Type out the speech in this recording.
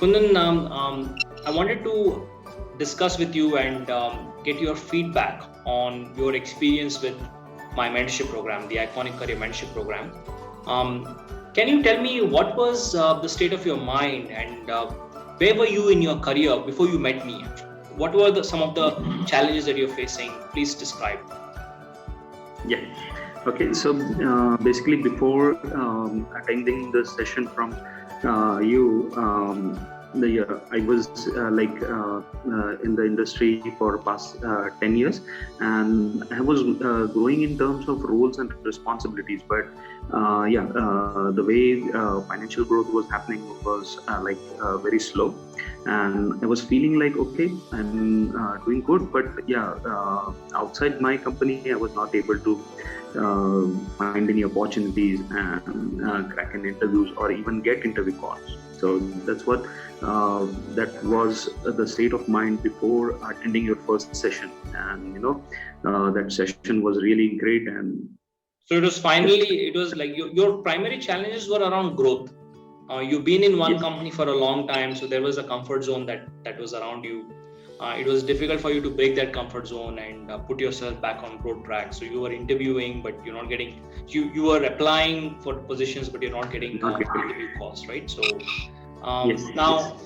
Kundan, I wanted to discuss with you and get your feedback on your experience with my mentorship program, the Iconic Career Mentorship Program. Can you tell me what was the state of your mind and where were you in your career before you met me? What were some of the challenges that you're facing? Please describe. Yeah. Okay. So basically, before attending the session from you, I was in the industry for past 10 years, and I was growing in terms of roles and responsibilities. But the way financial growth was happening was very slow, and I was feeling like, okay, I'm doing good, but outside my company I was not able to find any opportunities and crack in interviews or even get interview calls. So that's what that was the state of mind before attending your first session, and that session was really great. And so it was like your primary challenges were around growth. You've been in one company for a long time, so there was a comfort zone that was around you. It was difficult for you to break that comfort zone and put yourself back on growth track. So you were interviewing, but you're not getting. You were applying for positions, but you're not getting interview calls, right? So now